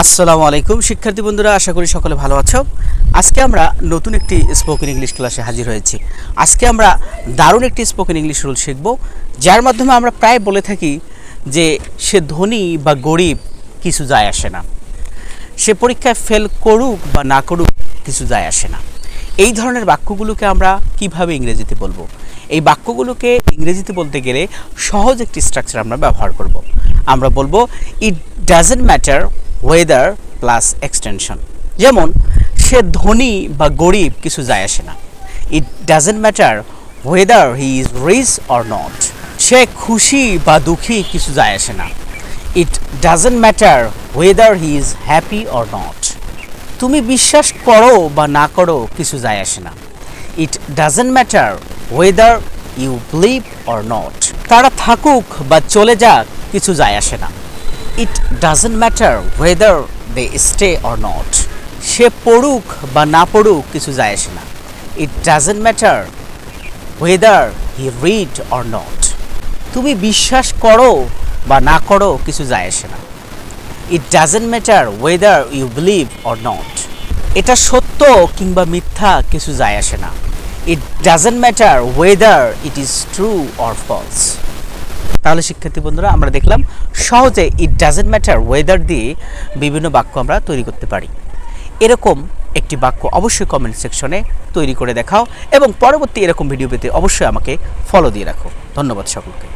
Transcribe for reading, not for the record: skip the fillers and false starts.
আসসালামু আলাইকুম শিক্ষার্থী বন্ধুরা, আশা করি সকলে ভালো আছো। আজকে আমরা নতুন একটি স্পোকেন ইংলিশ ক্লাসে হাজির হয়েছি। আজকে আমরা দারুণ একটি স্পোকেন ইংলিশ রুল শিখব, যার মাধ্যমে আমরা প্রায় বলে থাকি যে সে ধনী বা গরিব কিছু যায় আসে না, সে পরীক্ষায় ফেল করুক বা না করুক কিছু যায় আসে না। এই ধরনের বাক্যগুলোকে আমরা কিভাবে ইংরেজিতে বলবো? এই বাক্যগুলোকে ইংরেজিতে বলতে গেলে সহজ একটি স্ট্রাকচার আমরা ব্যবহার করব। আমরা বলবো it doesn't matter whether plus extension. যেমন সে ধনী বা গরিব কিছু যায় আসে না। It doesn't matter whether he is rich or not. সে খুশি বা দুঃখী কিছু যায় আসে না। It doesn't matter whether he is happy or not. তুমি বিশ্বাস করো বা না করো কিছু যায় আসে না। It doesn't matter whether you believe or not. তারা থাকুক বা চলে যাক কিছু যায় আসে না। It doesn't matter whether they stay or not. সে পড়ুক বা না পড়ুক কিছু যায় আসে না। It doesn't matter whether he read or not. তুমি বিশ্বাস করো বা না করো কিছু যায় আসে না। It doesn't matter whether you believe or not. এটা সত্য কিংবা মিথ্যা কিছু যায় আসে না। It doesn't matter whether it is true or false. তাহলে শিক্ষার্থী বন্ধুরা, আমরা দেখলাম সহজে ইট ডাজন্ট ম্যাটার ওয়েদার দিয়ে বিভিন্ন বাক্য আমরা তৈরি করতে পারি। এরকম একটি বাক্য অবশ্যই কমেন্ট সেকশনে তৈরি করে দেখাও এবং পরবর্তী এরকম ভিডিও পেতে অবশ্যই আমাকে ফলো দিয়ে রাখো। ধন্যবাদ সকলকে।